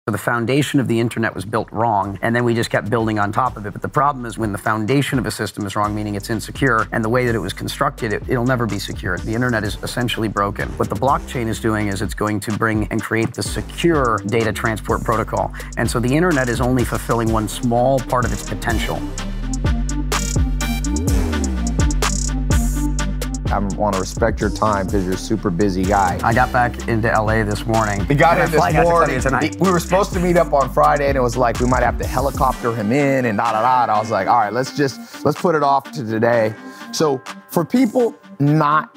So the foundation of the internet was built wrong, and then we just kept building on top of it. But the problem is when the foundation of a system is wrong, meaning it's insecure, and the way that it was constructed, it'll never be secure. The internet is essentially broken. What the blockchain is doing is it's going to bring and create the secure data transport protocol. And so the internet is only fulfilling one small part of its potential. I want to respect your time because you're a super busy guy. I got back into LA this morning. We got in this morning. We were supposed to meet up on Friday, and it was like we might have to helicopter him in and da-da-da. And I was like, all right, let's put it off to today. So for people not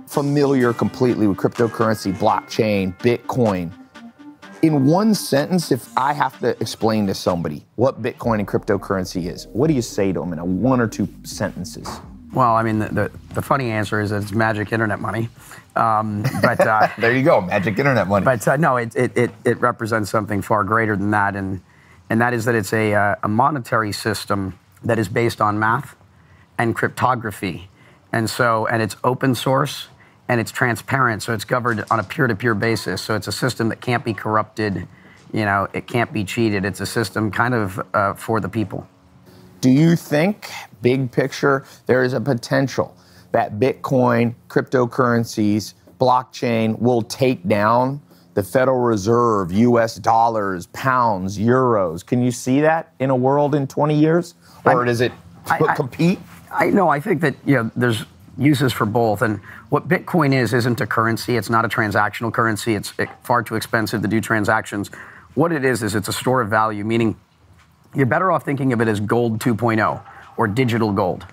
familiar completely with cryptocurrency, blockchain, Bitcoin, in one sentence, if I have to explain to somebody what Bitcoin and cryptocurrency is, what do you say to them in one or two sentences? Well, I mean, the funny answer is that it's magic internet money. But there you go, magic internet money. But no, it represents something far greater than that, and that is that it's a monetary system that is based on math and cryptography, and it's open source and it's transparent, so it's governed on a peer-to-peer basis. So it's a system that can't be corrupted, it can't be cheated. It's a system kind of for the people. Do you think, big picture, there is a potential that Bitcoin, cryptocurrencies, blockchain will take down the Federal Reserve, US dollars, pounds, euros? Can you see that in a world in 20 years? Or does it compete? I think that there's uses for both. And what Bitcoin isn't a currency. It's not a transactional currency. It's far too expensive to do transactions. What it is it's a store of value, meaning you're better off thinking of it as gold 2.0 or digital gold.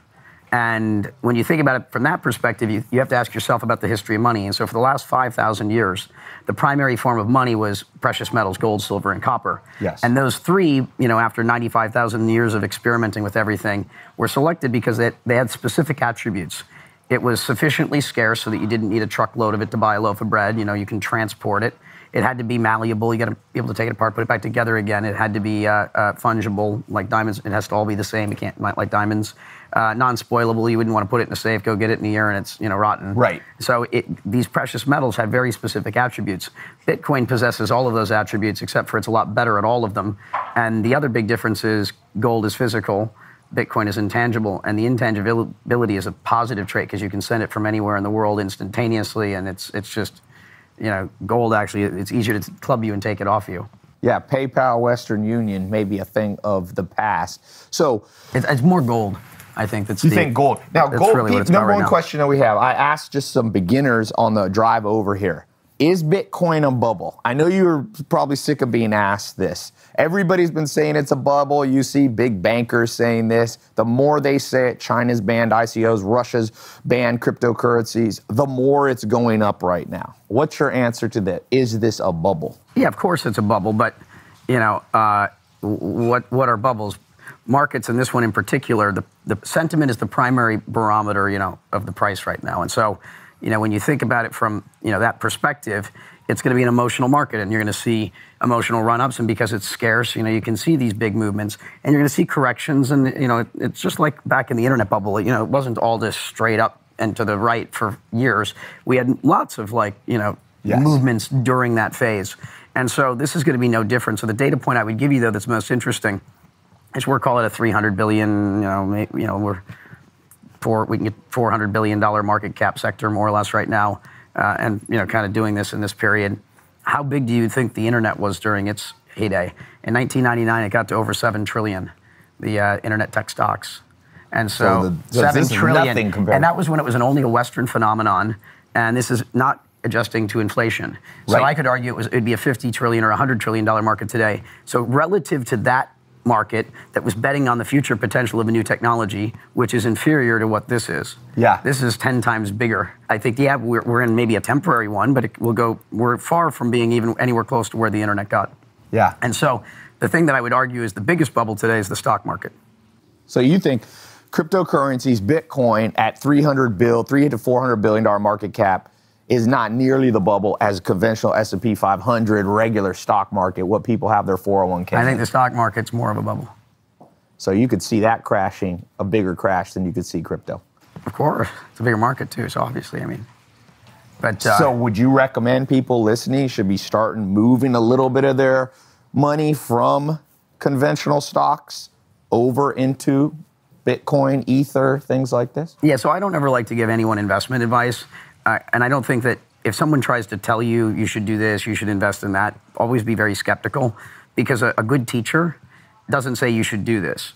And when you think about it from that perspective, you have to ask yourself about the history of money. And so for the last 5,000 years, the primary form of money was precious metals, gold, silver, and copper. Yes. And those three, after 95,000 years of experimenting with everything, were selected because they had specific attributes. It was sufficiently scarce so that you didn't need a truckload of it to buy a loaf of bread. You can transport it. It had to be malleable. You got to be able to take it apart, put it back together again. It had to be fungible, like diamonds. It has to all be the same. It can't, like diamonds. Non-spoilable. You wouldn't want to put it in a safe, go get it in a year, and it's rotten. Right. So these precious metals have very specific attributes. Bitcoin possesses all of those attributes, except for it's a lot better at all of them. And the other big difference is gold is physical, Bitcoin is intangible, and the intangibility is a positive trait because you can send it from anywhere in the world instantaneously, and it's just. Gold actually, it's easier to club you and take it off you. Yeah, PayPal, Western Union may be a thing of the past. So it's more gold, I think. You think gold? Now, gold. Really number one question that we have. I asked just some beginners on the drive over here. Is Bitcoin a bubble? I know you're probably sick of being asked this. Everybody's been saying it's a bubble. You see big bankers saying this. The more they say it, China's banned ICOs, Russia's banned cryptocurrencies, the more it's going up right now. What's your answer to that? Is this a bubble? Yeah, of course it's a bubble, but what are bubbles? Markets, and this one in particular, the sentiment is the primary barometer, of the price right now. And so, when you think about it from, that perspective, it's going to be an emotional market, and you're going to see emotional run-ups, and because it's scarce, you can see these big movements, and you're going to see corrections, and, it's just like back in the internet bubble, it wasn't all this straight up and to the right for years. We had lots of, Yes. movements during that phase. And so this is going to be no different. So the data point I would give you, though, that's most interesting is we're calling it a $300 billion, we can get $400 billion market cap sector more or less right now, and kind of doing this in this period. How big do you think the internet was during its heyday? In 1999, it got to over 7 trillion, the internet tech stocks. And so 7 trillion, and that was when it was only a Western phenomenon, and this is not adjusting to inflation. So right. I could argue it'd be a $50 trillion or $100 trillion market today. So relative to that market that was betting on the future potential of a new technology, which is inferior to what this is. Yeah. This is 10 times bigger. I think, we're in maybe a temporary one, but we're far from being even anywhere close to where the internet got. Yeah. And so the thing that I would argue is the biggest bubble today is the stock market. So you think cryptocurrencies, Bitcoin at $300 to $400 billion market cap is not nearly the bubble as conventional S&P 500 regular stock market, what people have their 401k. I think the stock market's more of a bubble. So you could see that crashing, a bigger crash than you could see crypto. Of course. It's a bigger market too, so obviously, But so would you recommend people listening should be starting moving a little bit of their money from conventional stocks over into Bitcoin, Ether, things like this? Yeah, so I don't ever like to give anyone investment advice. And I don't think that if someone tries to tell you, you should do this, you should invest in that, always be very skeptical, because a good teacher doesn't say you should do this.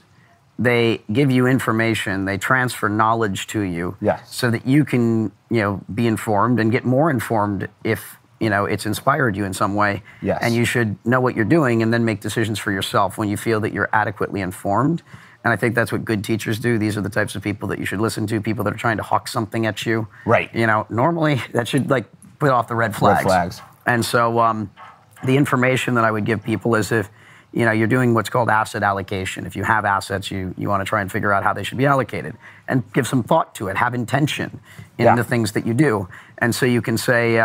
They give you information, they transfer knowledge to you, yes, so that you can, be informed and get more informed if, it's inspired you in some way. Yes. And you should know what you're doing and then make decisions for yourself when you feel that you're adequately informed. And I think that's what good teachers do. These are the types of people that you should listen to, people that are trying to hawk something at you. Right. Normally that should put off the red flags. Red flags. And so the information that I would give people is if, you're doing what's called asset allocation. If you have assets, you want to try and figure out how they should be allocated and give some thought to it, have intention in the things that you do. And so you can say,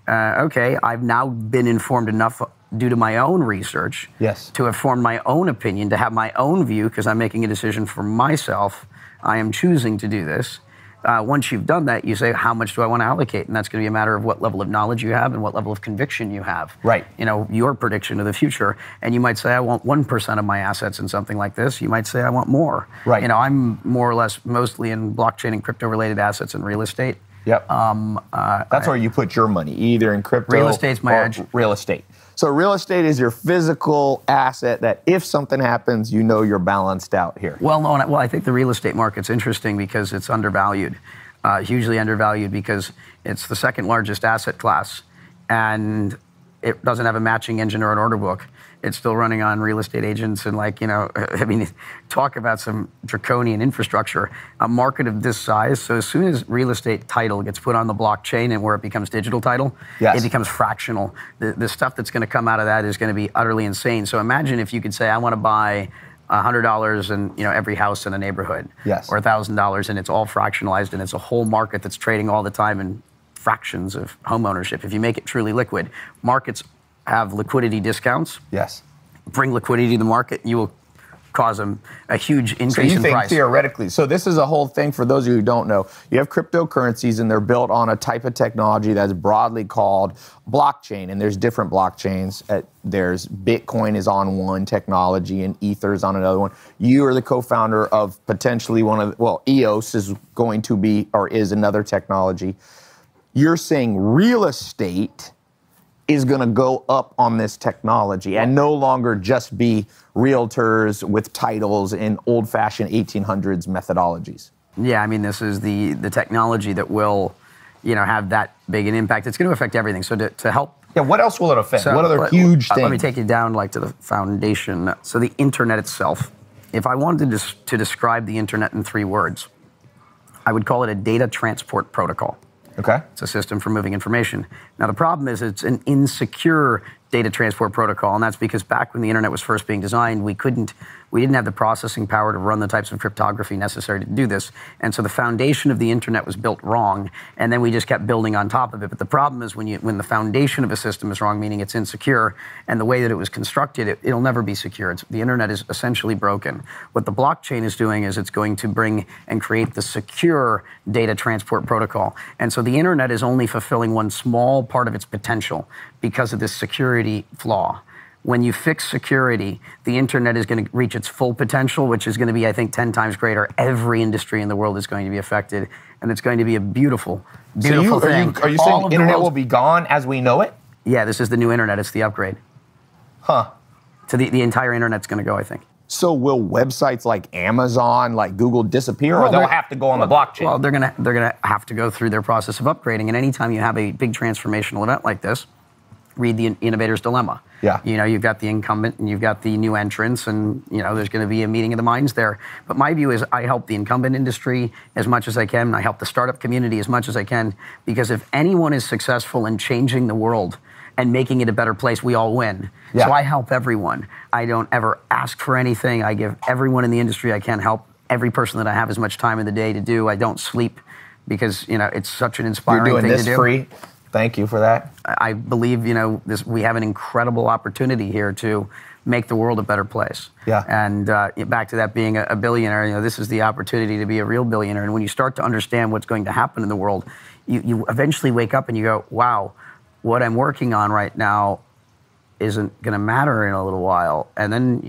okay, I've now been informed enough due to my own research, yes, to have formed my own opinion, to have my own view, because I'm making a decision for myself. I am choosing to do this. Once you've done that, you say, how much do I want to allocate? And that's going to be a matter of what level of knowledge you have and what level of conviction you have. Right. Your prediction of the future. And you might say, I want 1% of my assets in something like this. You might say, I want more. Right. I'm more or less mostly in blockchain and crypto-related assets and real estate. Yep. That's where you put your money, either in crypto real estate's my edge. Real estate. So real estate is your physical asset that if something happens, you're balanced out here. Well, no, I think the real estate market's interesting because it's undervalued, hugely undervalued, because it's the second largest asset class, and it doesn't have a matching engine or an order book. It's still running on real estate agents and talk about some draconian infrastructure. A market of this size, so as soon as real estate title gets put on the blockchain and where it becomes digital title, yes, it becomes fractional. The stuff that's going to come out of that is going to be utterly insane. So imagine if you could say, I want to buy $100 in every house in a neighborhood, yes, or $1,000, and it's all fractionalized and it's a whole market that's trading all the time in fractions of home ownership. If you make it truly liquid, markets have liquidity discounts. Yes. Bring liquidity to the market, you will cause a huge increase in price. So you think theoretically, so this is a whole thing for those of you who don't know. You have cryptocurrencies and they're built on a type of technology that's broadly called blockchain, and there's different blockchains. There's Bitcoin is on one technology and Ether is on another one. You are the co-founder of potentially EOS is going to be, or is another technology. You're saying real estate is going to go up on this technology and no longer just be realtors with titles in old-fashioned 1800s methodologies. Yeah, this is the technology that will, have that big an impact. It's going to affect everything. So to help. Yeah, what else will it affect? What other huge things? Let me take you down to the foundation. So the internet itself. If I wanted to describe the internet in 3 words, I would call it a data transport protocol. Okay. It's a system for moving information. Now, the problem is it's an insecure data transport protocol, and that's because back when the internet was first being designed, we didn't have the processing power to run the types of cryptography necessary to do this. And so the foundation of the internet was built wrong, and then we just kept building on top of it. But the problem is when the foundation of a system is wrong, meaning it's insecure, and the way that it was constructed, it'll never be secure. The internet is essentially broken. What the blockchain is doing is it's going to bring and create the secure data transport protocol. And so the internet is only fulfilling one small part of its potential because of this security flaw. When you fix security, the internet is going to reach its full potential, which is going to be, I think, 10 times greater. Every industry in the world is going to be affected, and it's going to be a beautiful, beautiful thing. Are you saying the internet will be gone as we know it? Yeah, this is the new internet. It's the upgrade. Huh. So the entire internet's going to go, I think. So will websites like Amazon, like Google disappear, or they'll have to go on the blockchain? Well, they're gonna have to go through their process of upgrading, and anytime you have a big transformational event like this, read the innovator's dilemma. Yeah. You've got the incumbent and you've got the new entrants, and there's going to be a meeting of the minds there. But my view is I help the incumbent industry as much as I can, and I help the startup community as much as I can, because if anyone is successful in changing the world and making it a better place, we all win. Yeah. So I help everyone. I don't ever ask for anything. I give everyone in the industry I can help every person that I have as much time in the day to do. I don't sleep because, it's such an inspiring thing to do. You're doing this free? Thank you for that. I believe, we have an incredible opportunity here to make the world a better place. Yeah. And back to that being a billionaire, this is the opportunity to be a real billionaire. And when you start to understand what's going to happen in the world, you eventually wake up and you go, wow, what I'm working on right now isn't going to matter in a little while. And then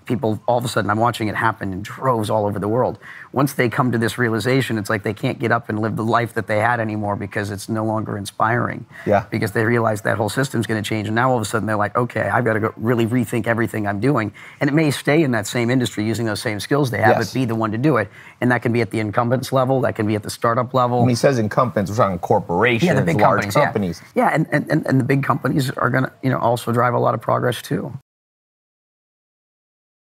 people, all of a sudden, I'm watching it happen in droves all over the world. Once they come to this realization, it's like they can't get up and live the life that they had anymore because it's no longer inspiring. Yeah. Because they realize that whole system's going to change. And now all of a sudden they're like, okay, I've got to go really rethink everything I'm doing. And it may stay in that same industry using those same skills they have, Yes. but be the one to do it. And that can be at the incumbents level, that can be at the startup level. When he says incumbents, we're talking corporations, Yeah, the big large companies. companies. Yeah, and the big companies are going to also drive a lot of progress too.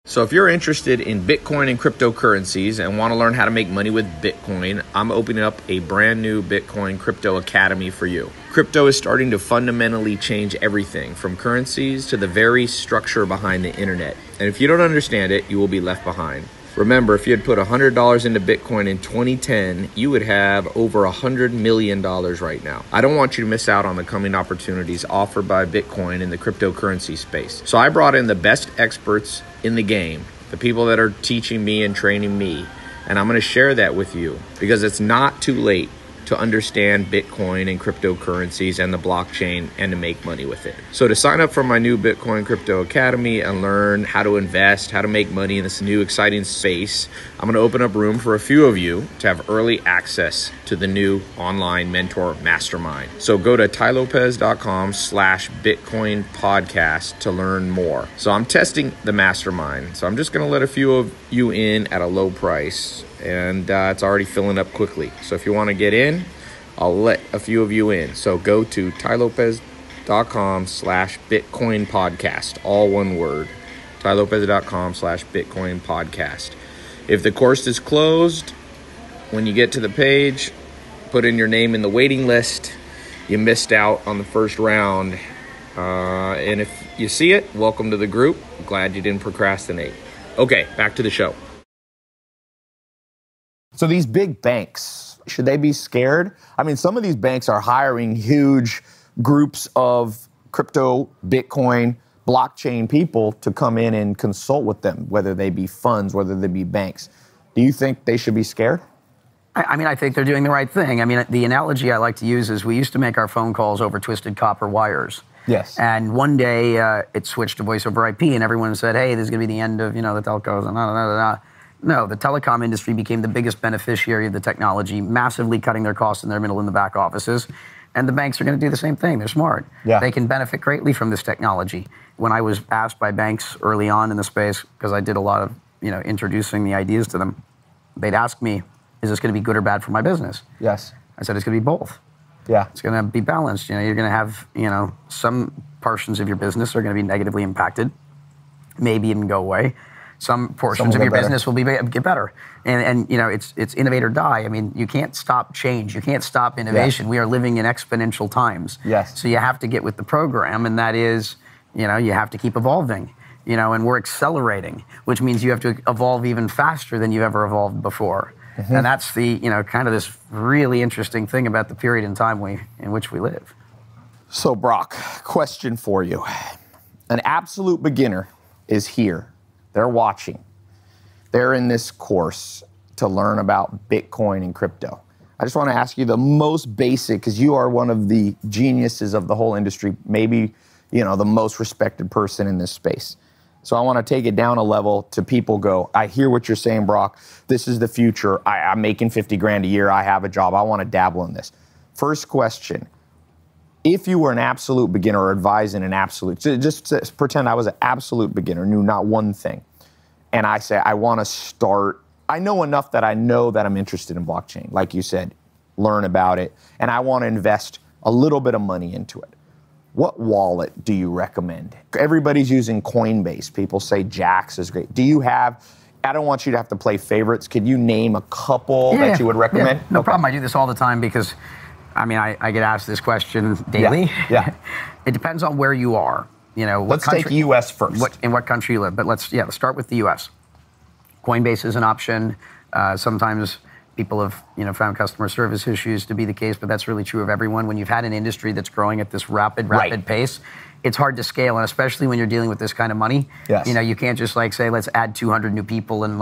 So if you're interested in Bitcoin and cryptocurrencies and want to learn how to make money with Bitcoin, I'm opening up a brand new Bitcoin Crypto Academy for you. Crypto is starting to fundamentally change everything from currencies to the very structure behind the internet. And if you don't understand it, you will be left behind. Remember, if you had put $100 into Bitcoin in 2010, you would have over $100 million right now. I don't want you to miss out on the coming opportunities offered by Bitcoin in the cryptocurrency space. So I brought in the best experts in the game, the people that are teaching me and training me, and I'm going to share that with you because it's not too late to understand Bitcoin and cryptocurrencies and the blockchain and to make money with it. So to sign up for my new Bitcoin Crypto Academy and learn how to invest, how to make money in this new exciting space, I'm going to open up room for a few of you to have early access to the new online mentor mastermind. So go to tylopez.com/Bitcoin podcast to learn more. So I'm testing the mastermind. So I'm just going to let a few of you in at a low price. And it's already filling up quickly. So if you want to get in, I'll let a few of you in. So go to tylopez.com/Bitcoin podcast, all one word, tylopez.com/Bitcoin podcast. If the course is closed, when you get to the page, put in your name in the waiting list. You missed out on the first round. And if you see it, welcome to the group. Glad you didn't procrastinate. Okay, back to the show. So these big banks, should they be scared? I mean, some of these banks are hiring huge groups of crypto, Bitcoin, blockchain people to come in and consult with them, whether they be funds, whether they be banks. Do you think they should be scared? I mean, I think they're doing the right thing. I mean, the analogy I like to use is we used to make our phone calls over twisted copper wires. Yes. And one day it switched to voice over IP, and everyone said, hey, this is going to be the end of, the telcos, and No, the telecom industry became the biggest beneficiary of the technology, massively cutting their costs in their middle and the back offices. And the banks are going to do the same thing. They're smart. Yeah. They can benefit greatly from this technology. When I was asked by banks early on in the space, because I did a lot of introducing the ideas to them, they'd ask me, is this going to be good or bad for my business? Yes. I said, it's going to be both. Yeah. It's going to be balanced. You're going to have, some portions of your business are going to be negatively impacted, maybe even go away. Some portions of your business will get better, and it's innovate or die. I mean, you can't stop change. You can't stop innovation. Yes. We are living in exponential times. Yes. So you have to get with the program, and that is, you have to keep evolving. And we're accelerating, which means you have to evolve even faster than you've ever evolved before. Mm-hmm. And that's the kind of this really interesting thing about the period in time in which we live. So Brock, question for you: an absolute beginner is here. They're watching. They're in this course to learn about Bitcoin and crypto. I just want to ask you the most basic, because you are one of the geniuses of the whole industry, maybe, the most respected person in this space. So I want to take it down a level to people go, I hear what you're saying, Brock. This is the future. I'm making 50 grand a year. I have a job. I want to dabble in this. First question. If you were an absolute beginner or advising an absolute, just pretend I was an absolute beginner, knew not one thing, and I say, I want to start, I know enough that I know that I'm interested in blockchain, like you said, learn about it, and I want to invest a little bit of money into it. What wallet do you recommend? Everybody's using Coinbase. People say Jax is great. Do you have, I don't want you to have to play favorites. Could you name a couple that you would recommend? Yeah, no problem. I do this all the time because I get asked this question daily. Yeah. It depends on where you are. Let's take U.S. first. In what country you live. But let's start with the U.S. Coinbase is an option. Sometimes people have found customer service issues to be the case, but that's really true of everyone. When you've had an industry that's growing at this rapid pace, it's hard to scale, and especially when you're dealing with this kind of money. Yes. You can't just say let's add 200 new people and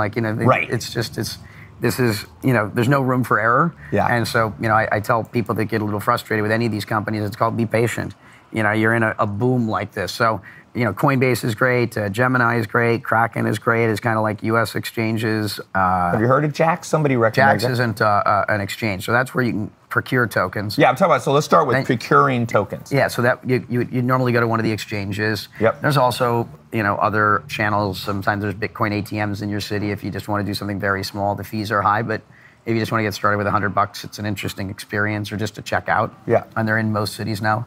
this is, there's no room for error. Yeah. And so, I tell people that get a little frustrated with any of these companies, it's called be patient. you're in a boom like this. So, Coinbase is great, Gemini is great, Kraken is great. It's kind of like U.S. exchanges. Have you heard of Jax? Somebody recommends Jax isn't an exchange, so that's where you can procure tokens. Yeah, I'm talking about. So let's start with procuring tokens. Yeah, so that you normally go to one of the exchanges. Yep. There's also other channels. Sometimes there's Bitcoin ATMs in your city if you just want to do something very small. The fees are high, but if you just want to get started with $100, it's an interesting experience, or just to check out. Yeah. And they're in most cities now.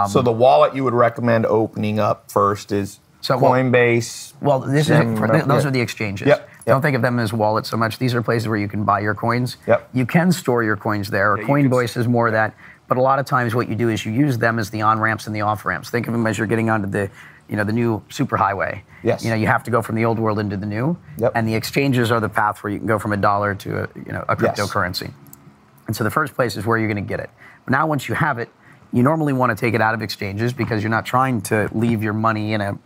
So the wallet you would recommend opening up first is Coinbase. Well, those are the exchanges. Yep. Don't think of them as wallets so much. These are places where you can buy your coins. Yep. You can store your coins there. Coinbase is more of that. But a lot of times what you do is you use them as the on-ramps and the off-ramps. Think of them as you're getting onto the new superhighway. Yes. You have to go from the old world into the new. Yep. And the exchanges are the path where you can go from $1 to a cryptocurrency. And so the first place is where you're going to get it. But now once you have it, you normally want to take it out of exchanges because you're not trying to leave your money in a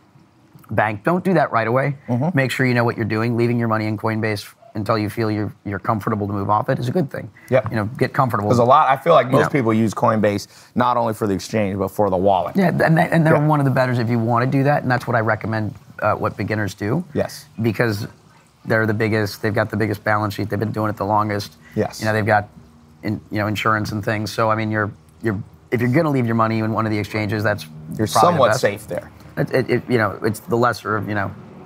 bank. Don't do that right away. Mm-hmm. Make sure you know what you're doing. Leaving your money in Coinbase until you feel you're comfortable to move off it is a good thing. Yep. Get comfortable. Because I feel like most people use Coinbase not only for the exchange, but for the wallet. Yeah, and they're one of the betters if you want to do that, and that's what I recommend what beginners do. Yes. Because they're the biggest, they've got the biggest balance sheet, they've been doing it the longest. Yes. They've got insurance and things. So, I mean, if you're going to leave your money in one of the exchanges, you're somewhat safe there. It's the lesser of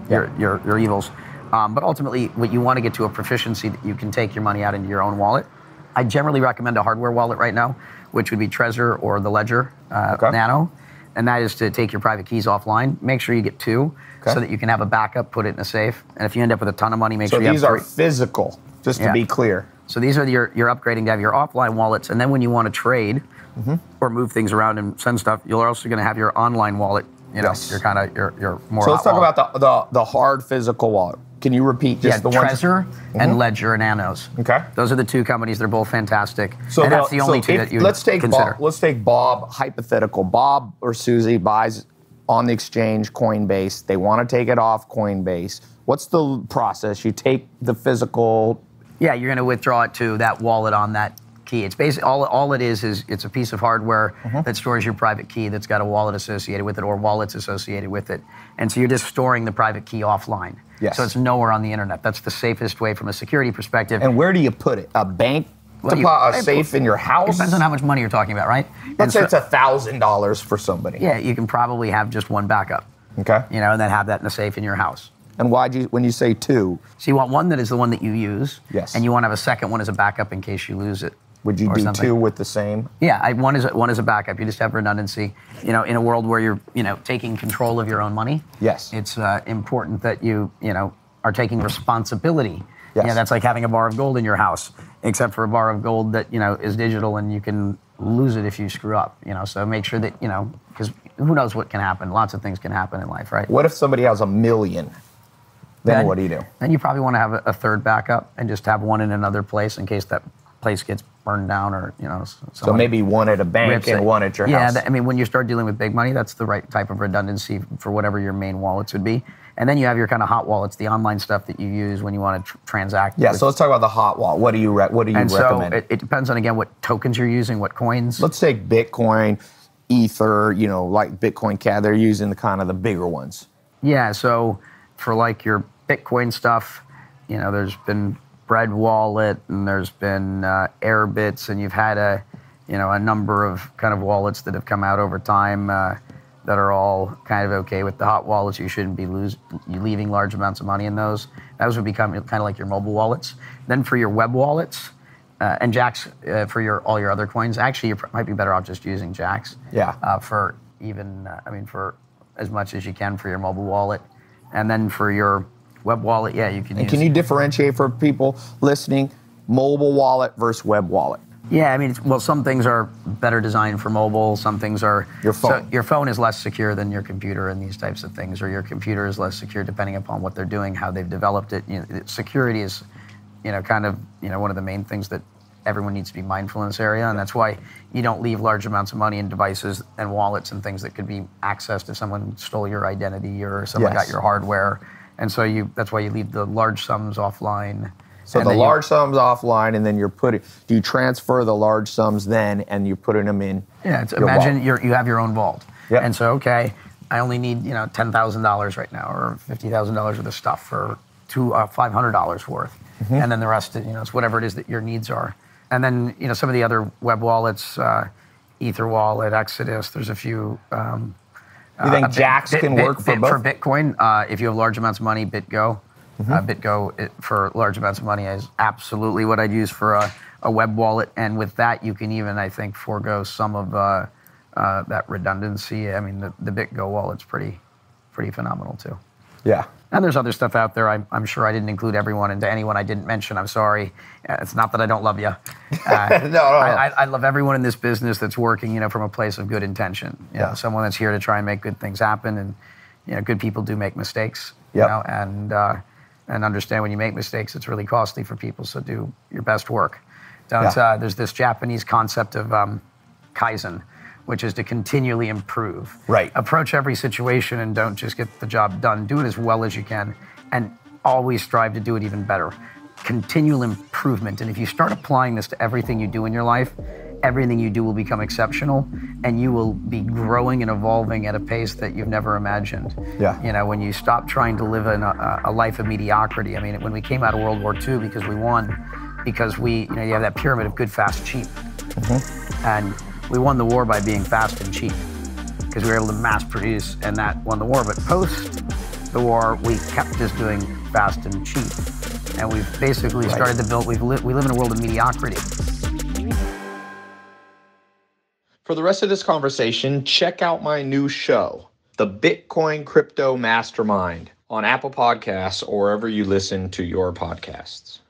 your evils. But ultimately, what you want to get to a proficiency that you can take your money out into your own wallet. I generally recommend a hardware wallet right now, which would be Trezor or the Ledger Nano, and that is to take your private keys offline. Make sure you get two so that you can have a backup, put it in a safe, and if you end up with a ton of money, make sure you have three. So these are physical, just to be clear. So these are you're upgrading to have your offline wallets, and then when you want to trade or move things around and send stuff, you're also going to have your online wallet. You're kind of your more. So let's talk about the hard physical wallet. Can you repeat just the ones? Trezor and Ledger and Nanos. Okay. Those are the two companies. They're both fantastic. So and that's the only two that you consider. Let's take Bob, hypothetical. Bob or Susie buys on the exchange Coinbase. They want to take it off Coinbase. What's the process? You take the physical. Yeah, you're going to withdraw it to that wallet on that key. It's basically all it is it's a piece of hardware that stores your private key that's got a wallet associated with it or wallets associated with it. And so you're just storing the private key offline. Yes. So it's nowhere on the internet. That's the safest way from a security perspective. And where do you put it? A bank? A safe in your house? It depends on how much money you're talking about, right? Let's say it's $1,000 for somebody. Yeah, you can probably have just one backup. Okay. And then have that in a safe in your house. And when you say two? So you want one that is the one that you use. Yes. And you want to have a second one as a backup in case you lose it. Would you do two with the same? Yeah, one is a backup. You just have redundancy. In a world where you're taking control of your own money. Yes. It's important that you are taking responsibility. Yes. That's like having a bar of gold in your house, except for a bar of gold that is digital and you can lose it if you screw up. So make sure that because who knows what can happen. Lots of things can happen in life, right? What if somebody has $1 million? Then what do you do? Then you probably want to have a third backup and just have one in another place in case that place gets burned down or so maybe one at a bank and one at your house. Yeah, when you start dealing with big money, that's the right type of redundancy for whatever your main wallets would be. And then you have your kind of hot wallets, the online stuff that you use when you want to transact. Yeah, so let's talk about the hot wallet. What do you recommend? So it depends on, again, what tokens you're using, what coins. Let's take Bitcoin, Ether, like Bitcoin Cat. They're using the bigger ones. Yeah, so for like your Bitcoin stuff, there's been Bread Wallet and there's been Airbits, and you've had a number of kind of wallets that have come out over time that are all kind of okay with the hot wallets. You shouldn't be leaving large amounts of money in those. Those would become kind of like your mobile wallets. Then for your web wallets and Jax for all your other coins, actually you might be better off just using Jax. Yeah. For for as much as you can for your mobile wallet, and then for your web wallet, you can. And can you differentiate for people listening, mobile wallet versus web wallet? Yeah, some things are better designed for mobile. Some things are your phone. So your phone is less secure than your computer and these types of things, or your computer is less secure depending upon what they're doing, how they've developed it. Security is, kind of one of the main things that everyone needs to be mindful in this area, and that's why you don't leave large amounts of money in devices and wallets and things that could be accessed if someone stole your identity or someone got your hardware. And so that's why you leave the large sums offline. So the large sums offline, and then do you transfer the large sums then, and you're putting them in? Yeah, imagine you have your own vault. Yep. And so, okay, I only need $10,000 right now, or $50,000 worth of stuff, or $500 worth, and then the rest, it's whatever it is that your needs are. And then some of the other web wallets, Ether Wallet, Exodus. There's a few. You think Jax can work for both? For Bitcoin, if you have large amounts of money, BitGo. BitGo for large amounts of money is absolutely what I'd use for a web wallet, and with that you can even, I think, forego some of that redundancy. I mean, the BitGo wallet's pretty phenomenal too. Yeah. And there's other stuff out there. I'm sure I didn't include everyone, and to anyone I didn't mention, I'm sorry. It's not that I don't love you. No. I love everyone in this business that's working, from a place of good intention. Someone that's here to try and make good things happen, and good people do make mistakes. And understand when you make mistakes, it's really costly for people. So do your best work. There's this Japanese concept of Kaizen, which is to continually improve. Right. Approach every situation and don't just get the job done. Do it as well as you can, and always strive to do it even better. Continual improvement. And if you start applying this to everything you do in your life, everything you do will become exceptional, and you will be growing and evolving at a pace that you've never imagined. Yeah. When you stop trying to live in a life of mediocrity. I mean, when we came out of World War II, because we won, because you have that pyramid of good, fast, cheap. And we won the war by being fast and cheap, because we were able to mass produce, and that won the war. But post the war, we kept just doing fast and cheap. And we've basically started to build, we live in a world of mediocrity. For the rest of this conversation, check out my new show, The Bitcoin Crypto Mastermind, on Apple Podcasts or wherever you listen to your podcasts.